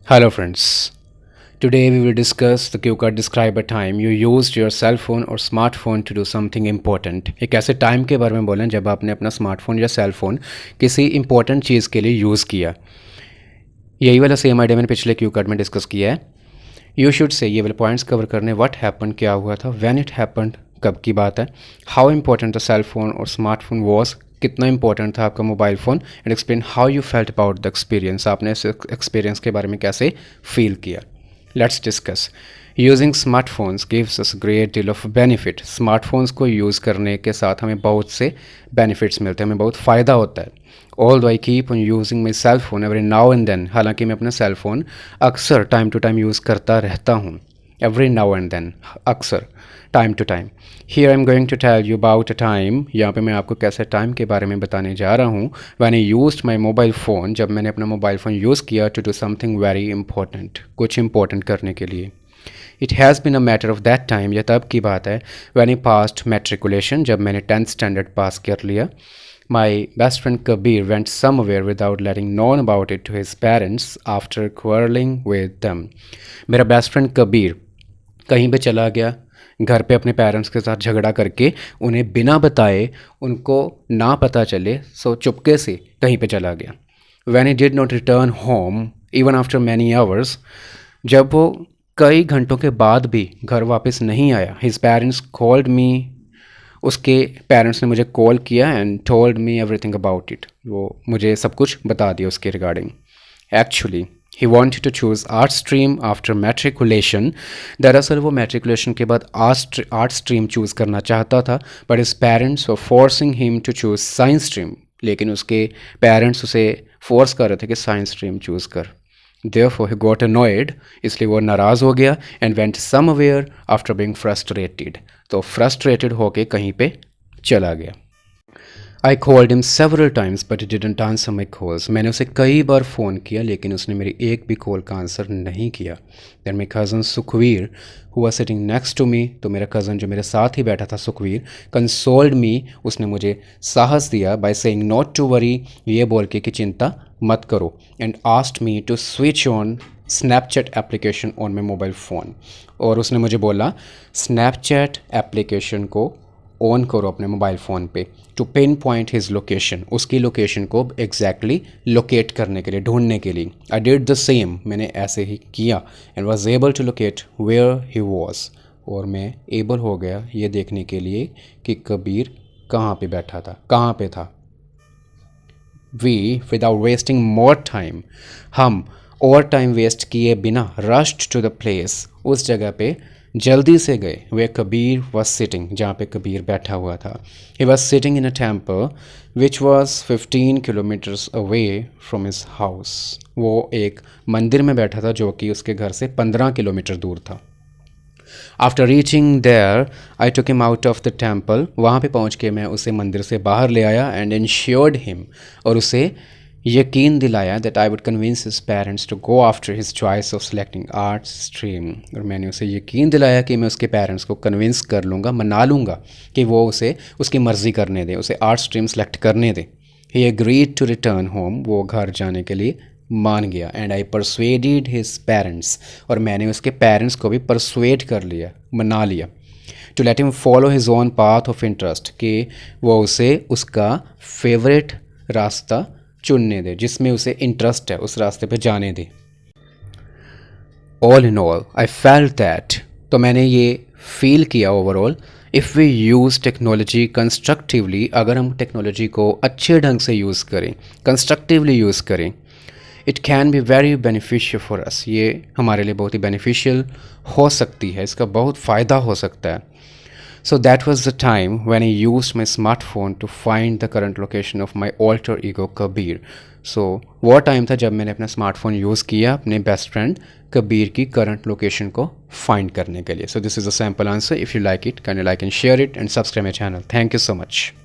Hello friends. Today we will discuss the cue card describe a time you used your cell phone or smartphone to do something important. एक ऐसे time के बारे में बोलें जब आपने अपना स्मार्टफोन या सेल फोन किसी इंपॉर्टेंट चीज़ के लिए यूज़ किया। यही वाला सेम आइडिया मैंने पिछले क्यू कार्ड में डिस्कस किया है। यू शुड से ये वाले पॉइंट्स कवर करने व्हाट हैपन क्या हुआ था, व्हेन इट हैपन कब की बात है, how important the cell phone और स्मार्टफोन वॉज कितना इंपॉर्टेंट था आपका mobile phone, and explain how you felt about the experience आपने इस एक्सपीरियंस के बारे में कैसे फील किया। Let's discuss. Using smartphones gives us great deal of benefit. Smartphones को यूज़ करने के साथ हमें बहुत से बेनिफिट्स मिलते हैं, हमें बहुत फ़ायदा होता है। Although I keep on using my cell phone every now and then, हालांकि मैं अपना सेल फ़ोन अक्सर टाइम टू टाइम यूज़ करता रहता हूँ। एवरी नाउ एंड देन, अक्सर, time to time. Here I am going to tell you about a time, यहाँ पे मैं आपको कैसे टाइम के बारे में बताने जा रहा हूँ। When I used my mobile phone, जब मैंने अपना मोबाइल फ़ोन यूज़ किया to do something very important, कुछ इंपॉर्टेंट करने के लिए। It has been a matter of that time, यह तब की बात है व्हेन आई पास्ड मैट्रिकुलेशन, जब मैंने 10th स्टैंडर्ड पास कर लिया। My best friend Kabir went somewhere without letting known about it to his parents after quarrelling with them. मेरा बेस्ट फ्रेंड कबीर कहीं पे चला गया, घर पे अपने पेरेंट्स के साथ झगड़ा करके, उन्हें बिना बताए, उनको ना पता चले, सो चुपके से कहीं पे चला गया। When he did not return home even after many hours, जब वो कई घंटों के बाद भी घर वापस नहीं आया, हिज पेरेंट्स कॉल्ड मी, उसके पेरेंट्स ने मुझे कॉल किया and told me everything about it, वो मुझे सब कुछ बता दिया उसके regarding. Actually he wanted to choose art stream after matriculation. दरअसल वो मैट्रिकुलेशन के बाद आर्ट स्ट्रीम चूज़ करना चाहता था, but his parents were forcing him to choose science stream, लेकिन उसके पेरेंट्स उसे फोर्स कर रहे थे कि साइंस स्ट्रीम चूज़ कर। Therefore he got annoyed, इसलिए वो नाराज़ हो गया, and went somewhere after being frustrated, तो frustrated होके कहीं पे चला गया। I called him several times but he didn't answer my calls, मैंने उसे कई बार फ़ोन किया लेकिन उसने मेरी एक भी कॉल का आंसर नहीं किया। Then my cousin Sukhvir who was sitting next to me, तो मेरा कज़न जो मेरे साथ ही बैठा था सुखवीर, कंसोल्ड मी, उसने मुझे साहस दिया by saying not to worry, ये बोल के कि चिंता मत करो, and asked me to switch on Snapchat application on my mobile phone, और उसने मुझे बोला स्नैपचैट एप्लीकेशन को ऑन करो अपने मोबाइल फ़ोन पे, to pinpoint his location, उसकी लोकेशन को एग्जैक्टली लोकेट करने के लिए, ढूंढने के लिए। आई डिड द सेम, मैंने ऐसे ही किया, and was able to locate where he was, और मैं एबल हो गया ये देखने के लिए कि कबीर कहाँ पे बैठा था, कहाँ पे था। We without wasting more time, हम और टाइम वेस्ट किए बिना रश्ड टू द प्लेस, उस जगह पे जल्दी से गए। वे कबीर वॉज सिटिंग, जहाँ पे कबीर बैठा हुआ था। He was sitting in a temple which was 15 kilometres away from his house, वो एक मंदिर में बैठा था जो कि उसके घर से 15 किलोमीटर दूर था। After reaching there I took him out of the temple, वहाँ पे पहुँच के मैं उसे मंदिर से बाहर ले आया, एंड इंश्योर्ड हिम, और उसे यकीन दिलाया that I would convince his parents to go after his choice of selecting art stream, और मैंने उसे यकीन दिलाया कि मैं उसके पेरेंट्स को कन्विंस कर लूँगा, मना लूँगा कि वो उसे उसकी मर्ज़ी करने दें, उसे आर्ट स्ट्रीम सेलेक्ट करने दें। ही एग्रीड टू रिटर्न होम, वो घर जाने के लिए मान गया, and I persuaded his parents, और मैंने उसके पेरेंट्स को भी परसुएड कर लिया, मना लिया, to let him follow his own path of interest, कि वो उसे उसका फेवरेट रास्ता चुनने दे, जिसमें उसे इंटरेस्ट है उस रास्ते पे जाने दे। All in all I felt that, तो मैंने ये फील किया overall, if we use technology constructively, अगर हम टेक्नोलॉजी को अच्छे ढंग से यूज़ करें, कंस्ट्रक्टिवली यूज़ करें, it can be very beneficial for us, ये हमारे लिए बहुत ही बेनिफिशियल हो सकती है, इसका बहुत फ़ायदा हो सकता है। So that was the time when I used my smartphone to find the current location of my alter ego Kabir. So वो टाइम था जब मैंने अपना स्मार्टफोन यूज़ किया अपने बेस्ट फ्रेंड कबीर की करंट लोकेशन को फाइंड करने के लिए. So this is a sample answer. If you like it, can you like and share it and subscribe my channel. Thank you so much.